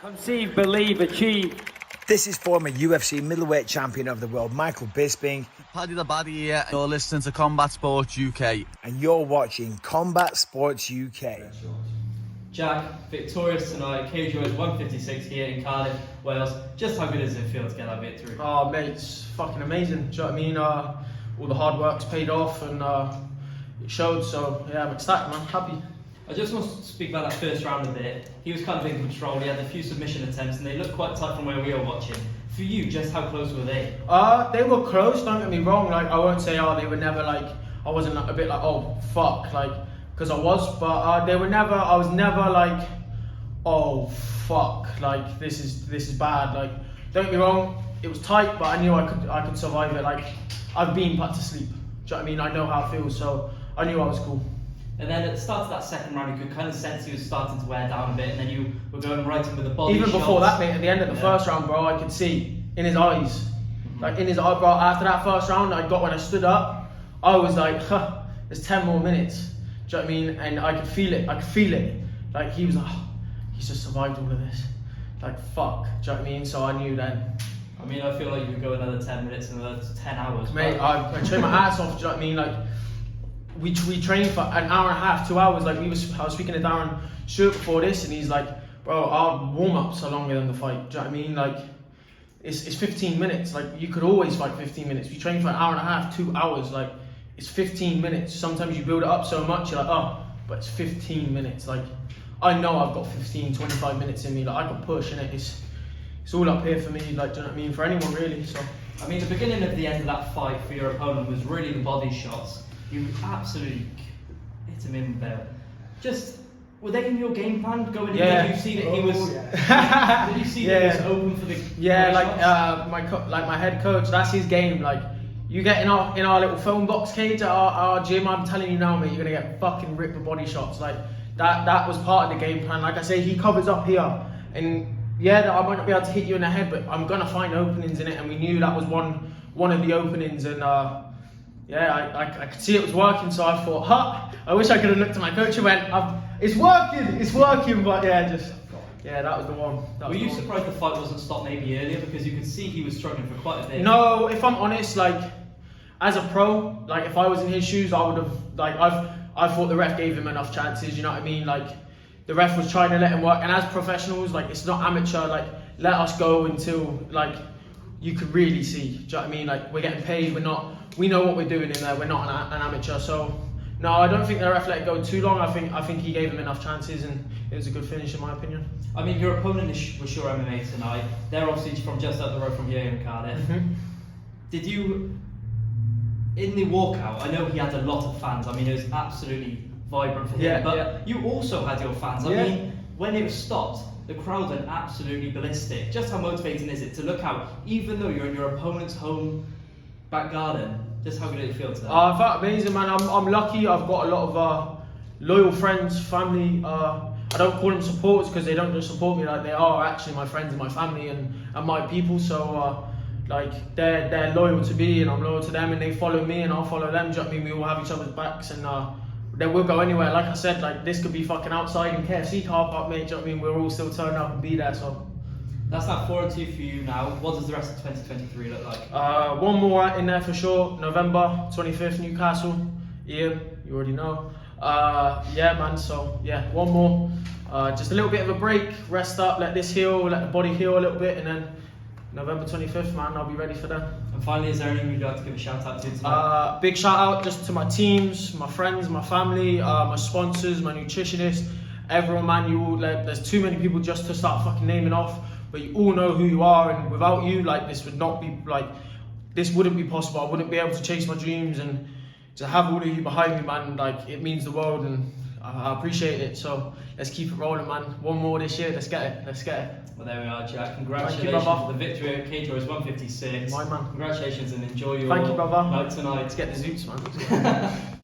Conceive, believe, achieve. This is former UFC middleweight champion of the world, Michael Bisping. Paddy the Baddy here. You're listening to Combat Sports UK. And you're watching Combat Sports UK. Jack, victorious tonight. Cage was 156 here in Cardiff, Wales. Just how good does it feel to get that victory? Oh, mate, it's fucking amazing. Do you know what I mean? All the hard work's paid off and it showed. So, yeah, I'm ecstatic, man. Happy. I just want to speak about that first round a bit. He was kind of in control. He had a few submission attempts and they looked quite tight from where we were watching. For you, just how close were they? They were close, don't get me wrong. Like, I won't say, they were never like, I wasn't like, a bit like, oh, fuck, like, because I was, but they were never, I was never like, oh, fuck, like, this is bad. Like, don't get me wrong, it was tight, but I knew I could survive it. Like, I've been put to sleep. Do you know what I mean? I know how it feels, so I knew I was cool. And then at the start of that second round, you could kind of sense he was starting to wear down a bit, and then you were going right in with the body Even shots. before that, mate, at the end of the first round, bro, I could see in his eyes. Like, in his eye, bro, after that first round, when I stood up, I was like, there's 10 more minutes. Do you know what I mean? And I could feel it. Like, he was like, he's just survived all of this. Like, fuck. Do you know what I mean? So I knew then. I mean, I feel like you could go another 10 minutes, another 10 hours. Mate, I trained my ass off, do you know what I mean? Like, we trained for an hour and a half, 2 hours. Like, I was speaking to Darren Stewart before this, and he's like, bro, our warm-ups are longer than the fight. Do you know what I mean? Like, it's 15 minutes. Like, you could always fight 15 minutes. We train for an hour and a half, 2 hours. Like, it's 15 minutes. Sometimes you build it up so much, you're like, oh, but it's 15 minutes. Like, I know I've got 15, 25 minutes in me. Like, I can push, and it's all up here for me. Like, do you know what I mean? For anyone, really. So, I mean, the beginning of the end of that fight for your opponent was really the body shots. You absolutely hit him in there. Just, were they in your game plan going in? Yeah. Did you see that he was? Did you see that he was open for the? Yeah, body shots? my head coach. That's his game. Like, you get in our little phone box cage at our gym. I'm telling you now, mate, you're gonna get fucking ripped with body shots. Like, that was part of the game plan. Like I say, he covers up here, and yeah, I might not be able to hit you in the head, but I'm gonna find openings in it, and we knew that was one of the openings, and yeah, I could see it was working, so I thought, I wish I could have looked at my coach and went, it's working, but yeah, that was the one. Were you surprised the fight wasn't stopped maybe earlier, because you could see he was struggling for quite a bit? No, if I'm honest, like, as a pro, like, if I was in his shoes, I would have, like, I thought the ref gave him enough chances, you know what I mean? Like, the ref was trying to let him work, and as professionals, like, it's not amateur, like, let us go until, like, you could really see, do you know what I mean? Like, we're getting paid, we know what we're doing in there, we're not an amateur, so no, I don't think the ref let it go too long. I think he gave him enough chances, and it was a good finish in my opinion. I mean, your opponent was Sure MMA tonight. They're obviously from just up the road from here in Cardiff. Did you, in the walkout, I know he had a lot of fans, I mean, it was absolutely vibrant for him, but you also had your fans. I mean, when it was stopped, the crowd went absolutely ballistic. Just how motivating is it to look out, even though you're in your opponent's home back garden? Just how good did it feel to that? I felt amazing, man. I'm lucky. I've got a lot of loyal friends, family. I don't call them supporters because they don't just support me. Like, they are actually my friends and my family and my people. So like, they're loyal to me and I'm loyal to them, and they follow me and I'll follow them. Do you know what I mean? We all have each other's backs, and they will go anywhere. Like I said, like, this could be fucking outside in KFC car park, mate. Do you know what I mean? We're all still turning up and be there. So. That's that 4-2 for you now. What does the rest of 2023 look like? One more in there for sure. November 25th, Newcastle. Ian, you already know. Yeah, man. So yeah, one more. Just a little bit of a break, rest up, let this heal, let the body heal a little bit, and then November 25th, man, I'll be ready for that. And finally, is there anything you'd like to give a shout out to tonight? Big shout out just to my teams, my friends, my family, my sponsors, my nutritionists, everyone, man. You all, like, there's too many people just to start fucking naming off. But you all know who you are, and without you, like, this wouldn't be possible. I wouldn't be able to chase my dreams, and to have all of you behind me, man, like, it means the world, and I appreciate it. So let's keep it rolling, man. One more this year, let's get it. Well, there we are, Jack. Congratulations you, for the victory at Cage Warriors 156. My man. Congratulations, and enjoy your Thank you, brother. night tonight. Let's get the zoots, man.